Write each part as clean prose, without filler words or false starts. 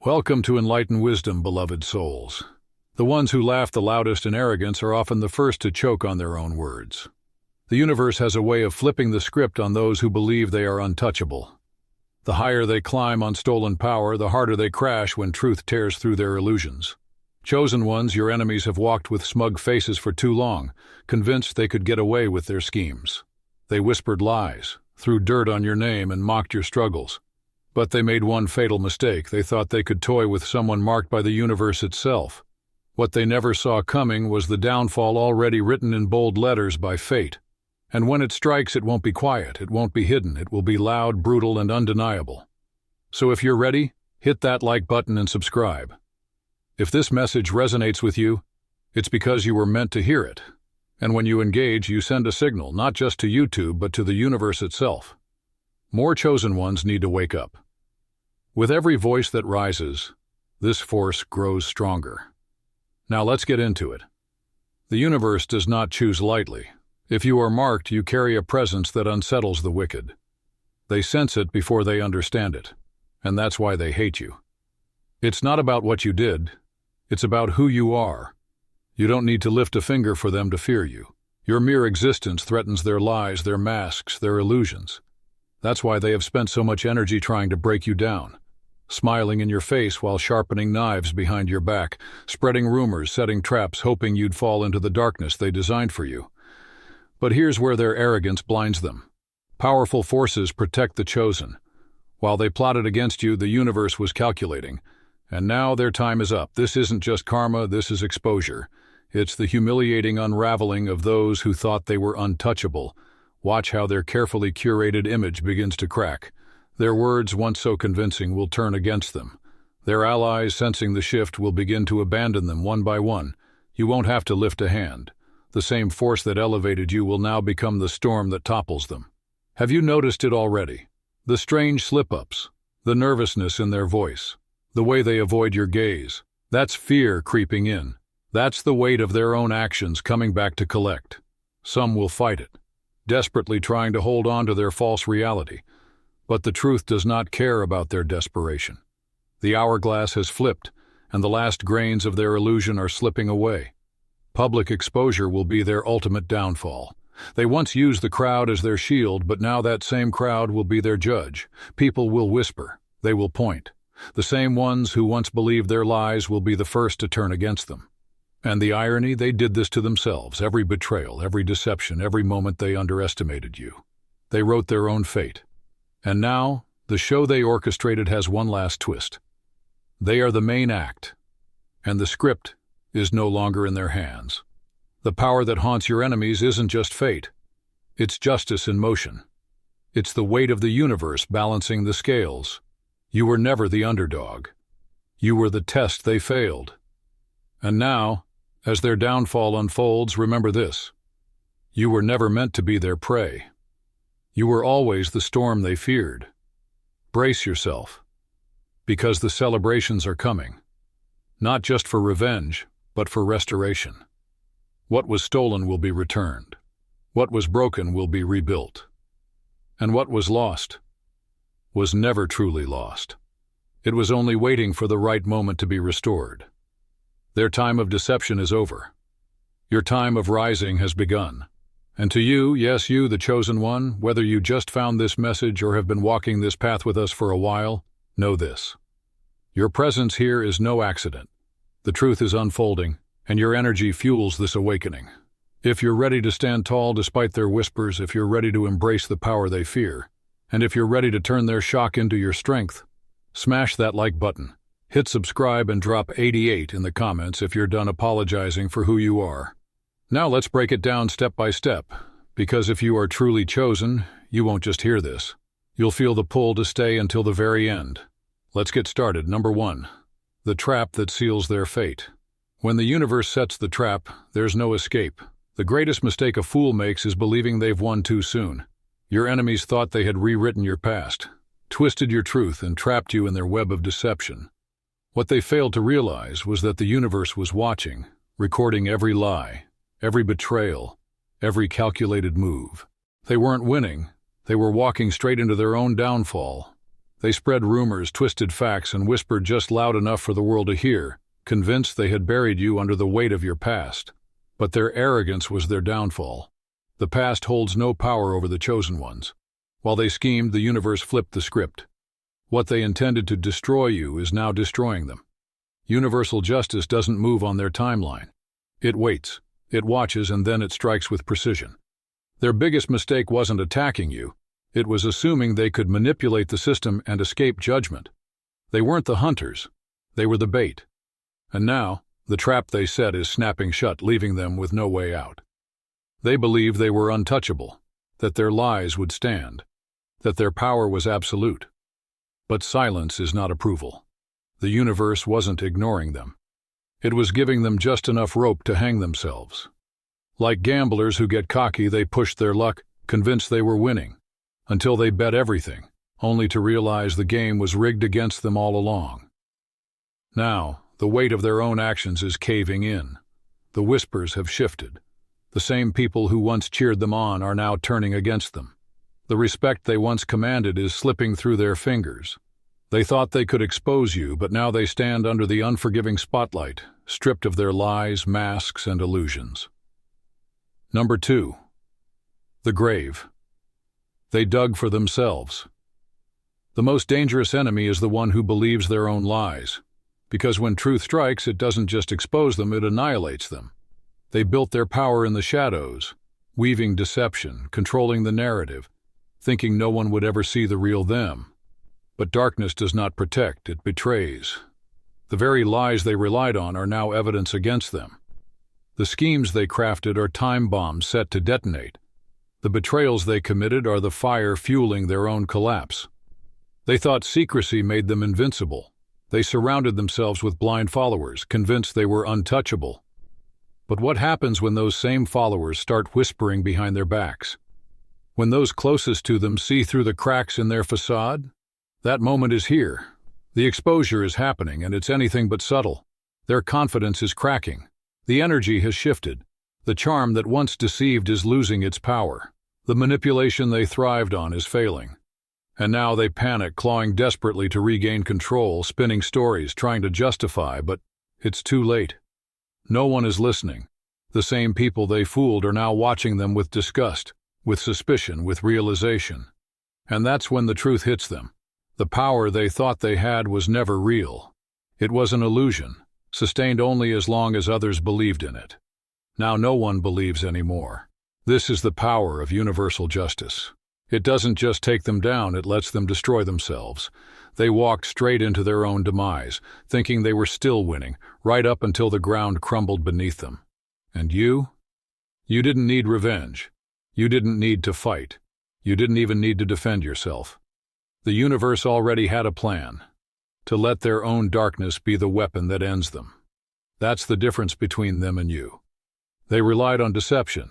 Welcome to Enlighten Wisdom, beloved souls. The ones who laugh the loudest in arrogance are often the first to choke on their own words. The universe has a way of flipping the script on those who believe they are untouchable. The higher they climb on stolen power, the harder they crash when truth tears through their illusions. Chosen ones, your enemies have walked with smug faces for too long, convinced they could get away with their schemes. They whispered lies, threw dirt on your name, and mocked your struggles. But they made one fatal mistake. They thought they could toy with someone marked by the universe itself. What they never saw coming was the downfall already written in bold letters by fate. And when it strikes, it won't be quiet, it won't be hidden, it will be loud, brutal, and undeniable. So if you're ready, hit that like button and subscribe. If this message resonates with you, it's because you were meant to hear it. And when you engage, you send a signal, not just to YouTube, but to the universe itself. More chosen ones need to wake up. With every voice that rises, this force grows stronger. Now let's get into it. The universe does not choose lightly. If you are marked, you carry a presence that unsettles the wicked. They sense it before they understand it, and that's why they hate you. It's not about what you did, it's about who you are. You don't need to lift a finger for them to fear you. Your mere existence threatens their lies, their masks, their illusions. That's why they have spent so much energy trying to break you down. Smiling in your face while sharpening knives behind your back, spreading rumors, setting traps, hoping you'd fall into the darkness they designed for you. But here's where their arrogance blinds them. Powerful forces protect the chosen. While they plotted against you, the universe was calculating. And now their time is up. This isn't just karma, this is exposure. It's the humiliating unraveling of those who thought they were untouchable. Watch how their carefully curated image begins to crack. Their words, once so convincing, will turn against them. Their allies, sensing the shift, will begin to abandon them one by one. You won't have to lift a hand. The same force that elevated you will now become the storm that topples them. Have you noticed it already? The strange slip-ups, the nervousness in their voice, the way they avoid your gaze. That's fear creeping in. That's the weight of their own actions coming back to collect. Some will fight it, desperately trying to hold on to their false reality. But the truth does not care about their desperation. The hourglass has flipped, and the last grains of their illusion are slipping away. Public exposure will be their ultimate downfall. They once used the crowd as their shield, but now that same crowd will be their judge. People will whisper. They will point. The same ones who once believed their lies will be the first to turn against them. And the irony, they did this to themselves. Every betrayal, every deception, every moment they underestimated you. They wrote their own fate. And now, the show they orchestrated has one last twist. They are the main act, and the script is no longer in their hands. The power that haunts your enemies isn't just fate. It's justice in motion. It's the weight of the universe balancing the scales. You were never the underdog. You were the test they failed. And now, as their downfall unfolds, remember this. You were never meant to be their prey. You were always the storm they feared. Brace yourself, because the celebrations are coming, not just for revenge, but for restoration. What was stolen will be returned. What was broken will be rebuilt. And what was lost was never truly lost. It was only waiting for the right moment to be restored. Their time of deception is over. Your time of rising has begun. And to you, yes, you, the chosen one, whether you just found this message or have been walking this path with us for a while, know this. Your presence here is no accident. The truth is unfolding, and your energy fuels this awakening. If you're ready to stand tall despite their whispers, if you're ready to embrace the power they fear, and if you're ready to turn their shock into your strength, smash that like button, hit subscribe, and drop 88 in the comments if you're done apologizing for who you are. Now let's break it down step by step, because if you are truly chosen, you won't just hear this. You'll feel the pull to stay until the very end. Let's get started. Number 1. The trap that seals their fate. When the universe sets the trap, there's no escape. The greatest mistake a fool makes is believing they've won too soon. Your enemies thought they had rewritten your past, twisted your truth, and trapped you in their web of deception. What they failed to realize was that the universe was watching, recording every lie, every betrayal, every calculated move. They weren't winning, they were walking straight into their own downfall. They spread rumors, twisted facts, and whispered just loud enough for the world to hear, convinced they had buried you under the weight of your past. But their arrogance was their downfall. The past holds no power over the chosen ones. While they schemed, the universe flipped the script. What they intended to destroy you is now destroying them. Universal justice doesn't move on their timeline. It waits, it watches, and then it strikes with precision. Their biggest mistake wasn't attacking you. It was assuming they could manipulate the system and escape judgment. They weren't the hunters. They were the bait. And now, the trap they set is snapping shut, leaving them with no way out. They believed they were untouchable, that their lies would stand, that their power was absolute. But silence is not approval. The universe wasn't ignoring them. It was giving them just enough rope to hang themselves. Like gamblers who get cocky, they pushed their luck, convinced they were winning, until they bet everything, only to realize the game was rigged against them all along. Now, the weight of their own actions is caving in. The whispers have shifted. The same people who once cheered them on are now turning against them. The respect they once commanded is slipping through their fingers. They thought they could expose you, but now they stand under the unforgiving spotlight, stripped of their lies, masks, and illusions. Number 2. The grave. They dug for themselves. The most dangerous enemy is the one who believes their own lies, because when truth strikes, it doesn't just expose them, it annihilates them. They built their power in the shadows, weaving deception, controlling the narrative, thinking no one would ever see the real them. But darkness does not protect, it betrays. The very lies they relied on are now evidence against them. The schemes they crafted are time bombs set to detonate. The betrayals they committed are the fire fueling their own collapse. They thought secrecy made them invincible. They surrounded themselves with blind followers, convinced they were untouchable. But what happens when those same followers start whispering behind their backs? When those closest to them see through the cracks in their facade? That moment is here. The exposure is happening, and it's anything but subtle. Their confidence is cracking. The energy has shifted. The charm that once deceived is losing its power. The manipulation they thrived on is failing. And now they panic, clawing desperately to regain control, spinning stories, trying to justify, but it's too late. No one is listening. The same people they fooled are now watching them with disgust, with suspicion, with realization. And that's when the truth hits them. The power they thought they had was never real. It was an illusion, sustained only as long as others believed in it. Now no one believes anymore. This is the power of universal justice. It doesn't just take them down, it lets them destroy themselves. They walked straight into their own demise, thinking they were still winning, right up until the ground crumbled beneath them. And you? You didn't need revenge. You didn't need to fight. You didn't even need to defend yourself. The universe already had a plan, to let their own darkness be the weapon that ends them. That's the difference between them and you. They relied on deception.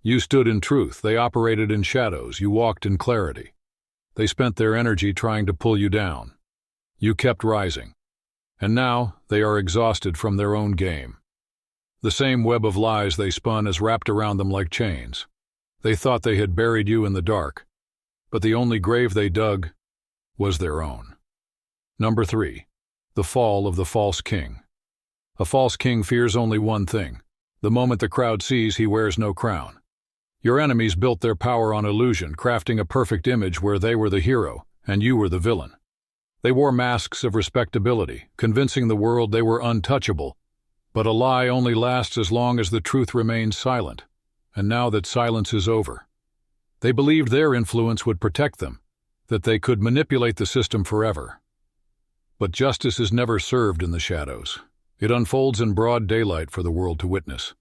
You stood in truth. They operated in shadows. You walked in clarity. They spent their energy trying to pull you down. You kept rising. And now they are exhausted from their own game. The same web of lies they spun is wrapped around them like chains. They thought they had buried you in the dark, but the only grave they dug was their own. Number 3. The fall of the false king. A false king fears only one thing. The moment the crowd sees, he wears no crown. Your enemies built their power on illusion, crafting a perfect image where they were the hero and you were the villain. They wore masks of respectability, convincing the world they were untouchable. But a lie only lasts as long as the truth remains silent. And now that silence is over, they believed their influence would protect them, that they could manipulate the system forever. But justice is never served in the shadows. It unfolds in broad daylight for the world to witness.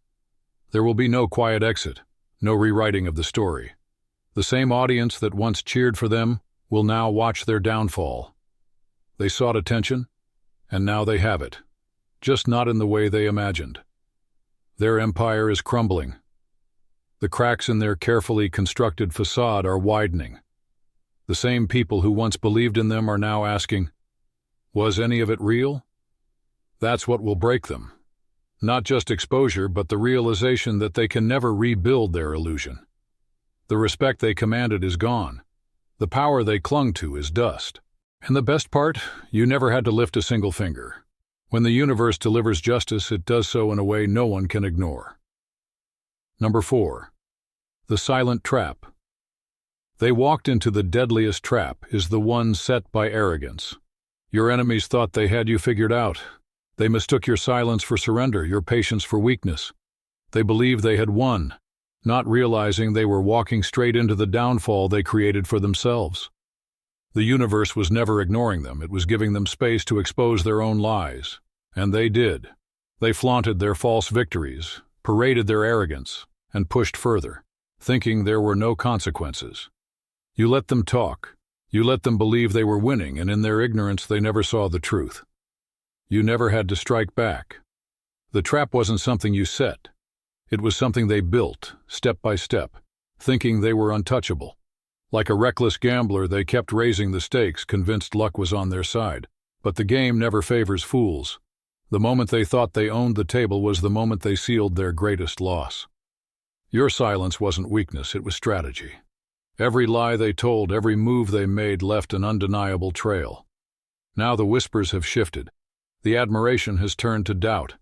There will be no quiet exit, no rewriting of the story. The same audience that once cheered for them will now watch their downfall. They sought attention, and now they have it, just not in the way they imagined. Their empire is crumbling. The cracks in their carefully constructed facade are widening. The same people who once believed in them are now asking, was any of it real? That's what will break them. Not just exposure, but the realization that they can never rebuild their illusion. The respect they commanded is gone. The power they clung to is dust. And the best part, you never had to lift a single finger. When the universe delivers justice, it does so in a way no one can ignore. Number 4. The silent trap. They walked into the deadliest trap is the one set by arrogance. Your enemies thought they had you figured out. They mistook your silence for surrender, your patience for weakness. They believed they had won, not realizing they were walking straight into the downfall they created for themselves. The universe was never ignoring them, it was giving them space to expose their own lies. And they did. They flaunted their false victories, paraded their arrogance, and pushed further, thinking there were no consequences. You let them talk. You let them believe they were winning, and in their ignorance they never saw the truth. You never had to strike back. The trap wasn't something you set. It was something they built, step by step, thinking they were untouchable. Like a reckless gambler, they kept raising the stakes, convinced luck was on their side. But the game never favors fools. The moment they thought they owned the table was the moment they sealed their greatest loss. Your silence wasn't weakness, it was strategy. Every lie they told, every move they made left an undeniable trail. Now the whispers have shifted. The admiration has turned to doubt.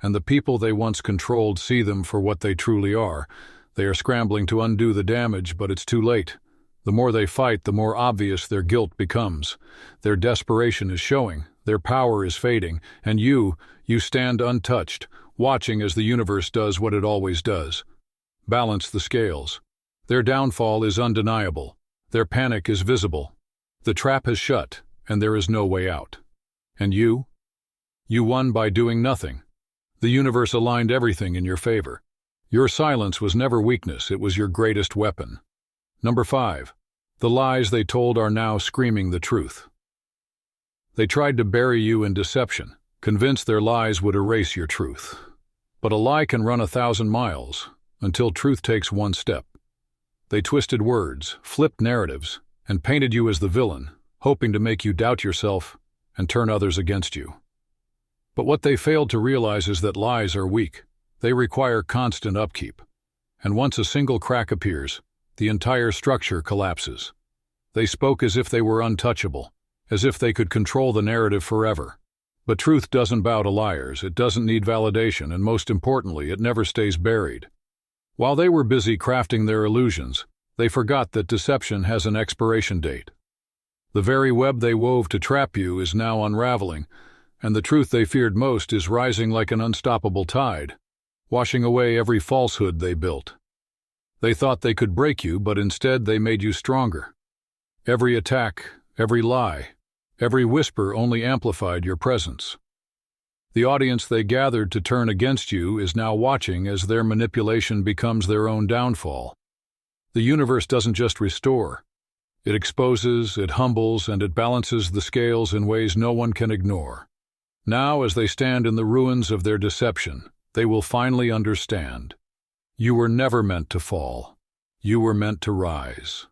And the people they once controlled see them for what they truly are. They are scrambling to undo the damage, but it's too late. The more they fight, the more obvious their guilt becomes. Their desperation is showing, their power is fading, and you stand untouched, watching as the universe does what it always does. Balance the scales. Their downfall is undeniable. Their panic is visible. The trap has shut, and there is no way out. And you? You won by doing nothing. The universe aligned everything in your favor. Your silence was never weakness, it was your greatest weapon. Number 5. The lies they told are now screaming the truth. They tried to bury you in deception, convinced their lies would erase your truth. But a lie can run 1,000 miles, until truth takes one step. They twisted words, flipped narratives, and painted you as the villain, hoping to make you doubt yourself and turn others against you. But what they failed to realize is that lies are weak. They require constant upkeep. And once a single crack appears, the entire structure collapses. They spoke as if they were untouchable, as if they could control the narrative forever. But truth doesn't bow to liars, it doesn't need validation, and most importantly, it never stays buried. While they were busy crafting their illusions, they forgot that deception has an expiration date. The very web they wove to trap you is now unraveling, and the truth they feared most is rising like an unstoppable tide, washing away every falsehood they built. They thought they could break you, but instead they made you stronger. Every attack, every lie, every whisper only amplified your presence. The audience they gathered to turn against you is now watching as their manipulation becomes their own downfall. The universe doesn't just restore. It exposes, it humbles, and it balances the scales in ways no one can ignore. Now, as they stand in the ruins of their deception, they will finally understand. You were never meant to fall. You were meant to rise.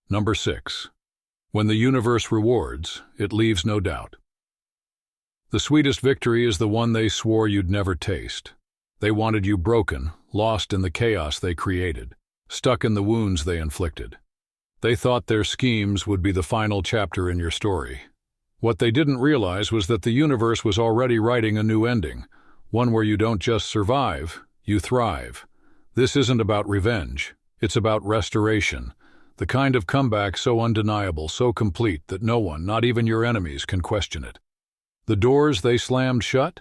Number 6. When the universe rewards, it leaves no doubt. The sweetest victory is the one they swore you'd never taste. They wanted you broken, lost in the chaos they created, stuck in the wounds they inflicted. They thought their schemes would be the final chapter in your story. What they didn't realize was that the universe was already writing a new ending, one where you don't just survive, you thrive. This isn't about revenge, it's about restoration, the kind of comeback so undeniable, so complete that no one, not even your enemies, can question it. The doors they slammed shut,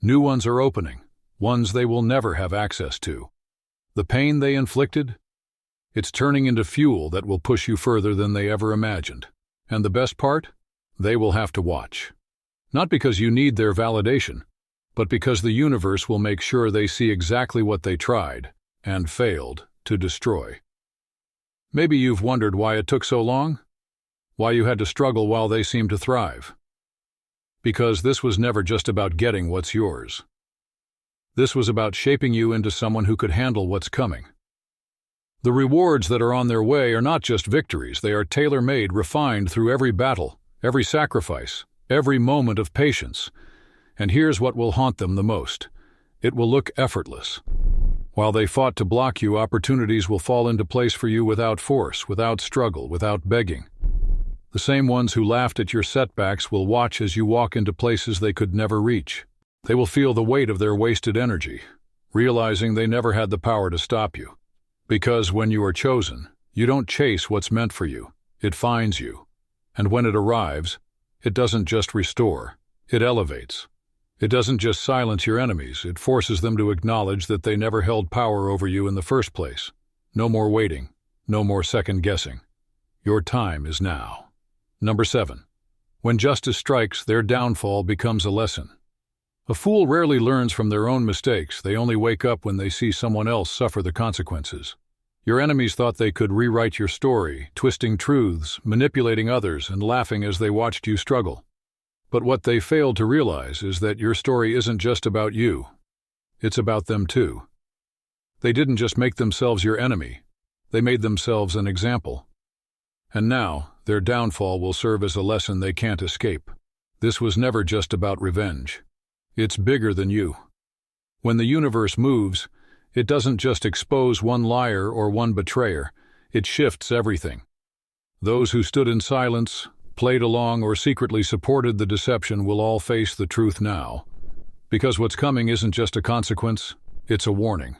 new ones are opening, ones they will never have access to. The pain they inflicted, it's turning into fuel that will push you further than they ever imagined. And the best part? They will have to watch. Not because you need their validation, but because the universe will make sure they see exactly what they tried, and failed, to destroy. Maybe you've wondered why it took so long? Why you had to struggle while they seemed to thrive? Because this was never just about getting what's yours. This was about shaping you into someone who could handle what's coming. The rewards that are on their way are not just victories, they are tailor-made, refined through every battle, every sacrifice, every moment of patience. And here's what will haunt them the most. It will look effortless. While they fought to block you, opportunities will fall into place for you without force, without struggle, without begging. The same ones who laughed at your setbacks will watch as you walk into places they could never reach. They will feel the weight of their wasted energy, realizing they never had the power to stop you. Because when you are chosen, you don't chase what's meant for you, it finds you. And when it arrives, it doesn't just restore, it elevates. It doesn't just silence your enemies, it forces them to acknowledge that they never held power over you in the first place. No more waiting, no more second guessing. Your time is now. Number 7. When justice strikes, their downfall becomes a lesson. A fool rarely learns from their own mistakes, they only wake up when they see someone else suffer the consequences. Your enemies thought they could rewrite your story, twisting truths, manipulating others, and laughing as they watched you struggle. But what they failed to realize is that your story isn't just about you. It's about them too. They didn't just make themselves your enemy, they made themselves an example. And now, their downfall will serve as a lesson they can't escape. This was never just about revenge. It's bigger than you. When the universe moves, it doesn't just expose one liar or one betrayer, it shifts everything. Those who stood in silence, played along, or secretly supported the deception will all face the truth now. Because what's coming isn't just a consequence, it's a warning.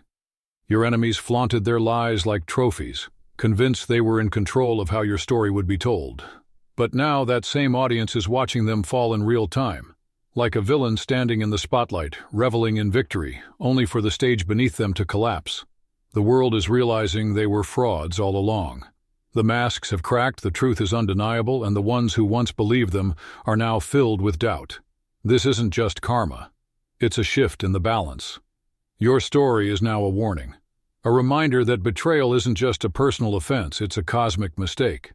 Your enemies flaunted their lies like trophies, convinced they were in control of how your story would be told. But now that same audience is watching them fall in real time, like a villain standing in the spotlight, reveling in victory, only for the stage beneath them to collapse. The world is realizing they were frauds all along. The masks have cracked, the truth is undeniable, and the ones who once believed them are now filled with doubt. This isn't just karma. It's a shift in the balance. Your story is now a warning. A reminder that betrayal isn't just a personal offense, it's a cosmic mistake.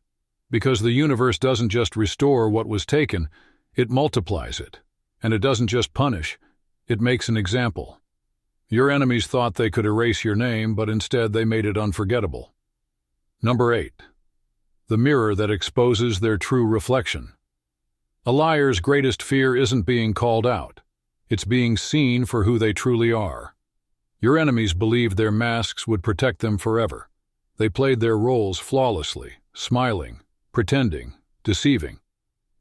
Because the universe doesn't just restore what was taken, it multiplies it. And it doesn't just punish, it makes an example. Your enemies thought they could erase your name, but instead they made it unforgettable. Number 8. The mirror that exposes their true reflection. A liar's greatest fear isn't being called out. It's being seen for who they truly are. Your enemies believed their masks would protect them forever. They played their roles flawlessly, smiling, pretending, deceiving.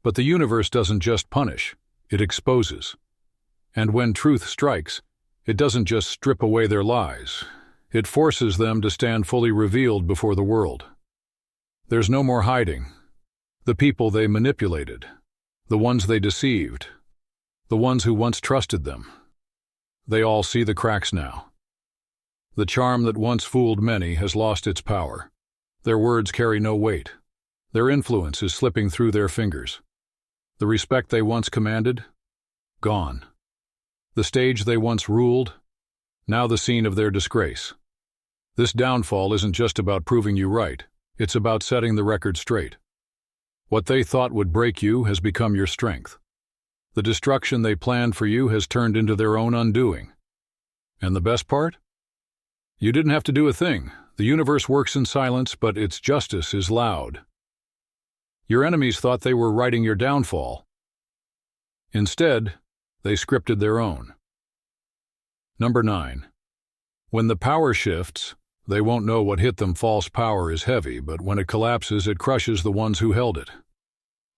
But the universe doesn't just punish, it exposes. And when truth strikes, it doesn't just strip away their lies. It forces them to stand fully revealed before the world. There's no more hiding. The people they manipulated, the ones they deceived, the ones who once trusted them, they all see the cracks now. The charm that once fooled many has lost its power. Their words carry no weight. Their influence is slipping through their fingers. The respect they once commanded? Gone. The stage they once ruled? Now the scene of their disgrace. This downfall isn't just about proving you right, it's about setting the record straight. What they thought would break you has become your strength. The destruction they planned for you has turned into their own undoing. And the best part? You didn't have to do a thing. The universe works in silence, but its justice is loud. Your enemies thought they were writing your downfall. Instead, they scripted their own. Number 9. When the power shifts, they won't know what hit them. False power is heavy, but when it collapses, it crushes the ones who held it.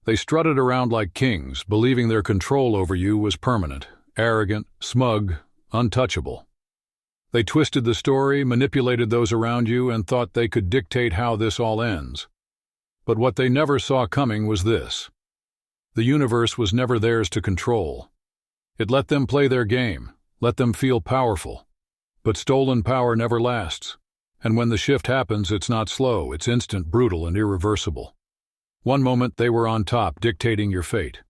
They strutted around like kings, believing their control over you was permanent, arrogant, smug, untouchable. They twisted the story, manipulated those around you, and thought they could dictate how this all ends. But what they never saw coming was this. The universe was never theirs to control. It let them play their game, let them feel powerful. But stolen power never lasts. And when the shift happens, it's not slow, it's instant, brutal, and irreversible. One moment they were on top, dictating your fate.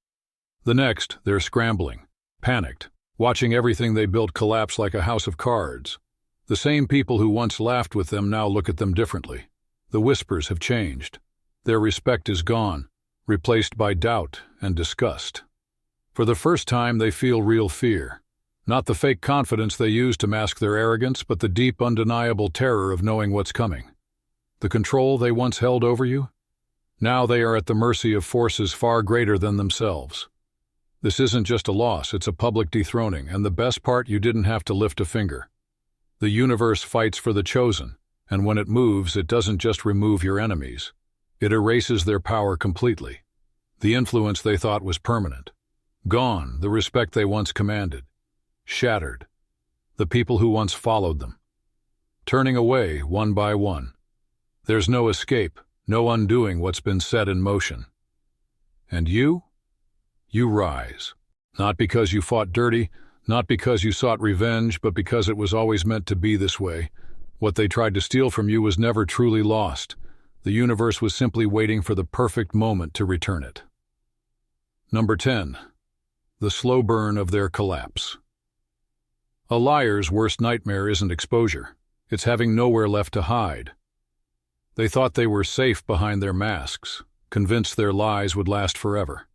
The next, they're scrambling, panicked, watching everything they built collapse like a house of cards. The same people who once laughed with them now look at them differently. The whispers have changed. Their respect is gone, replaced by doubt and disgust. For the first time, they feel real fear. Not the fake confidence they use to mask their arrogance, but the deep, undeniable terror of knowing what's coming. The control they once held over you? Now they are at the mercy of forces far greater than themselves. This isn't just a loss, it's a public dethroning, and the best part, you didn't have to lift a finger. The universe fights for the chosen, and when it moves, it doesn't just remove your enemies. It erases their power completely. The influence they thought was permanent. Gone, the respect they once commanded. Shattered. The people who once followed them. Turning away, one by one. There's no escape, no undoing what's been set in motion. And you? You rise. Not because you fought dirty, not because you sought revenge, but because it was always meant to be this way. What they tried to steal from you was never truly lost. The universe was simply waiting for the perfect moment to return it. Number 10. The slow burn of their collapse. A liar's worst nightmare isn't exposure. It's having nowhere left to hide. They thought they were safe behind their masks, convinced their lies would last forever.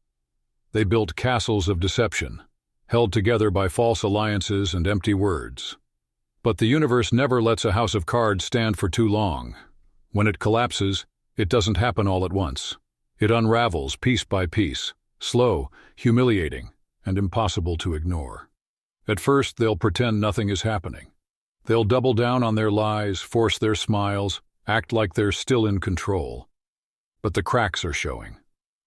They built castles of deception, held together by false alliances and empty words. But the universe never lets a house of cards stand for too long. When it collapses, it doesn't happen all at once. It unravels piece by piece, slow, humiliating, and impossible to ignore. At first, they'll pretend nothing is happening. They'll double down on their lies, force their smiles, act like they're still in control. But the cracks are showing.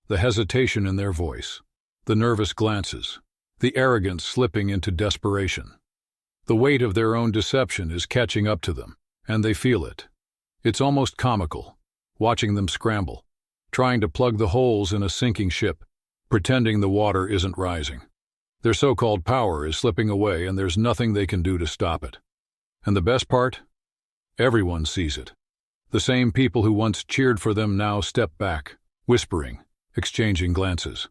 The hesitation in their voice, the nervous glances, the arrogance slipping into desperation. The weight of their own deception is catching up to them, and they feel it. It's almost comical, watching them scramble, trying to plug the holes in a sinking ship, pretending the water isn't rising. Their so-called power is slipping away, and there's nothing they can do to stop it. And the best part? Everyone sees it. The same people who once cheered for them now step back, whispering, exchanging glances.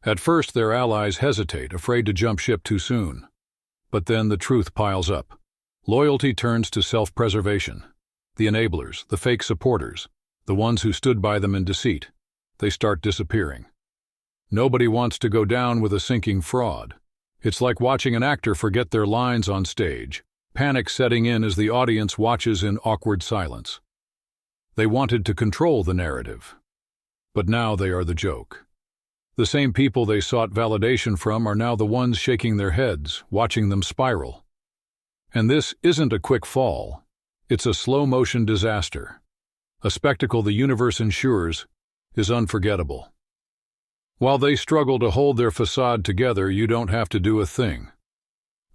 At first, their allies hesitate, afraid to jump ship too soon. But then the truth piles up. Loyalty turns to self-preservation. The enablers, the fake supporters, the ones who stood by them in deceit, they start disappearing. Nobody wants to go down with a sinking fraud. It's like watching an actor forget their lines on stage, panic setting in as the audience watches in awkward silence. They wanted to control the narrative, but now they are the joke. The same people they sought validation from are now the ones shaking their heads, watching them spiral. And this isn't a quick fall. It's a slow-motion disaster. A spectacle the universe ensures is unforgettable. While they struggle to hold their facade together, you don't have to do a thing.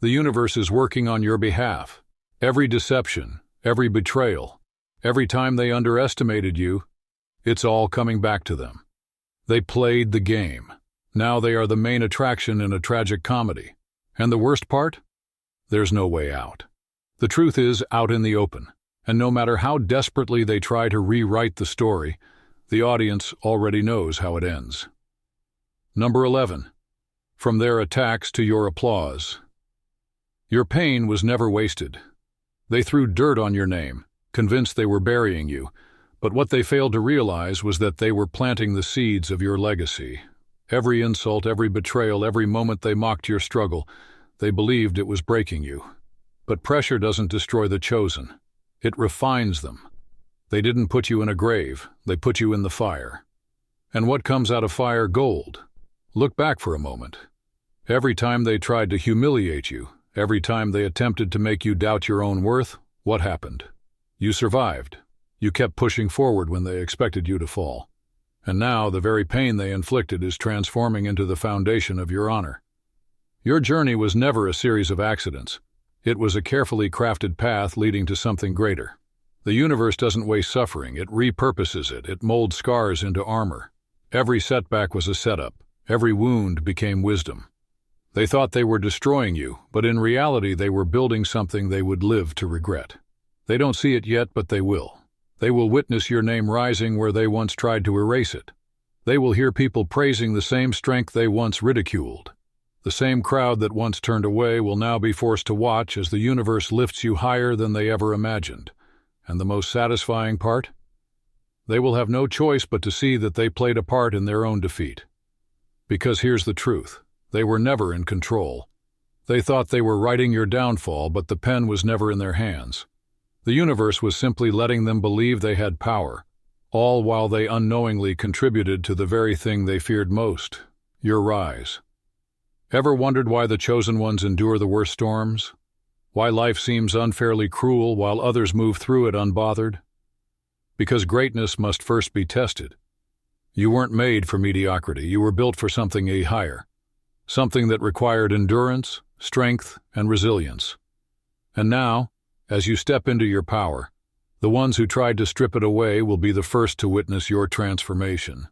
The universe is working on your behalf. Every deception, every betrayal, every time they underestimated you, it's all coming back to them. They played the game. Now they are the main attraction in a tragic comedy. And the worst part? There's no way out. The truth is out in the open, and no matter how desperately they try to rewrite the story, the audience already knows how it ends. Number 11. From their attacks to your applause. Your pain was never wasted. They threw dirt on your name, convinced they were burying you, but what they failed to realize was that they were planting the seeds of your legacy. Every insult, every betrayal, every moment they mocked your struggle, they believed it was breaking you. But pressure doesn't destroy the chosen. It refines them. They didn't put you in a grave, they put you in the fire. And what comes out of fire? Gold. Look back for a moment. Every time they tried to humiliate you, every time they attempted to make you doubt your own worth, what happened? You survived. You kept pushing forward when they expected you to fall. And now the very pain they inflicted is transforming into the foundation of your honor. Your journey was never a series of accidents. It was a carefully crafted path leading to something greater. The universe doesn't waste suffering, it repurposes it, it molds scars into armor. Every setback was a setup, every wound became wisdom. They thought they were destroying you, but in reality they were building something they would live to regret. They don't see it yet, but they will. They will witness your name rising where they once tried to erase it. They will hear people praising the same strength they once ridiculed. The same crowd that once turned away will now be forced to watch as the universe lifts you higher than they ever imagined. And the most satisfying part? They will have no choice but to see that they played a part in their own defeat. Because here's the truth. They were never in control. They thought they were writing your downfall, but the pen was never in their hands. The universe was simply letting them believe they had power, all while they unknowingly contributed to the very thing they feared most, your rise. Ever wondered why the chosen ones endure the worst storms? Why life seems unfairly cruel while others move through it unbothered? Because greatness must first be tested. You weren't made for mediocrity. You were built for something higher. Something that required endurance, strength, and resilience. And now, as you step into your power, the ones who tried to strip it away will be the first to witness your transformation.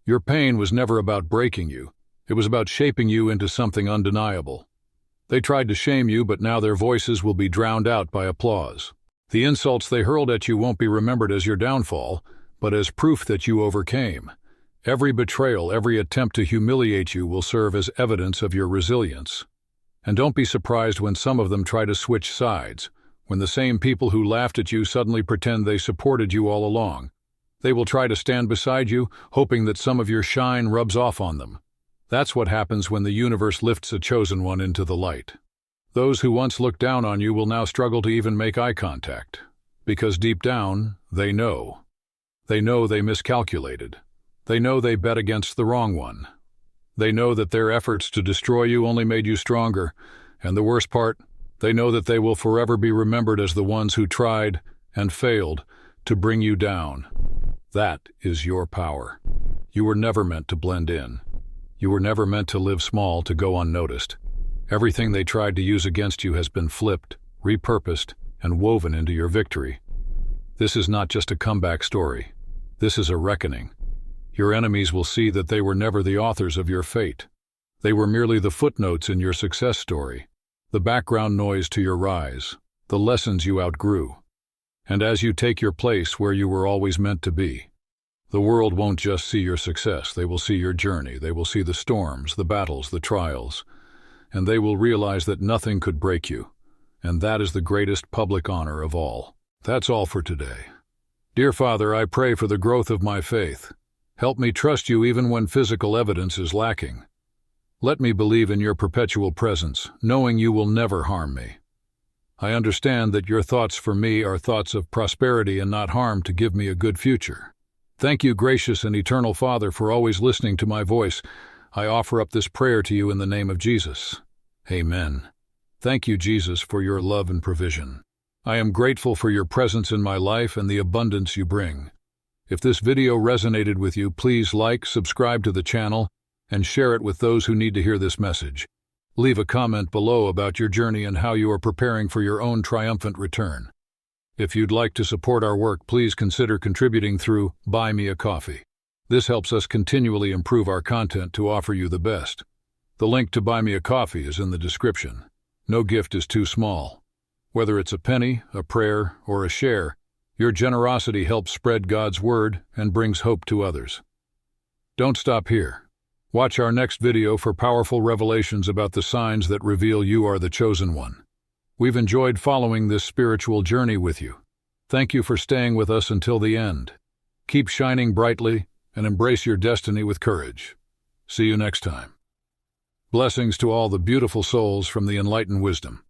Your pain was never about breaking you. It was about shaping you into something undeniable. They tried to shame you, but now their voices will be drowned out by applause. The insults they hurled at you won't be remembered as your downfall, but as proof that you overcame. Every betrayal, every attempt to humiliate you will serve as evidence of your resilience. And don't be surprised when some of them try to switch sides, when the same people who laughed at you suddenly pretend they supported you all along. They will try to stand beside you, hoping that some of your shine rubs off on them. That's what happens when the universe lifts a chosen one into the light. Those who once looked down on you will now struggle to even make eye contact, because deep down, they know. They know they miscalculated. They know they bet against the wrong one. They know that their efforts to destroy you only made you stronger, and the worst part, they know that they will forever be remembered as the ones who tried and failed to bring you down. That is your power. You were never meant to blend in. You were never meant to live small, to go unnoticed. Everything they tried to use against you has been flipped, repurposed, and woven into your victory. This is not just a comeback story. This is a reckoning. Your enemies will see that they were never the authors of your fate. They were merely the footnotes in your success story, the background noise to your rise, the lessons you outgrew. And as you take your place where you were always meant to be, the world won't just see your success. They will see your journey. They will see the storms, the battles, the trials. And they will realize that nothing could break you. And that is the greatest public honor of all. That's all for today. Dear Father, I pray for the growth of my faith. Help me trust you even when physical evidence is lacking. Let me believe in your perpetual presence, knowing you will never harm me. I understand that your thoughts for me are thoughts of prosperity and not harm, to give me a good future. Thank you, gracious and eternal Father, for always listening to my voice. I offer up this prayer to you in the name of Jesus. Amen. Thank you, Jesus, for your love and provision. I am grateful for your presence in my life and the abundance you bring. If this video resonated with you, please like, subscribe to the channel, and share it with those who need to hear this message. Leave a comment below about your journey and how you are preparing for your own triumphant return. If you'd like to support our work, please consider contributing through Buy Me a Coffee. This helps us continually improve our content to offer you the best. The link to Buy Me a Coffee is in the description. No gift is too small. Whether it's a penny, a prayer, or a share, your generosity helps spread God's word and brings hope to others. Don't stop here. Watch our next video for powerful revelations about the signs that reveal you are the chosen one. We've enjoyed following this spiritual journey with you. Thank you for staying with us until the end. Keep shining brightly and embrace your destiny with courage. See you next time. Blessings to all the beautiful souls from the Enlighten wisdom.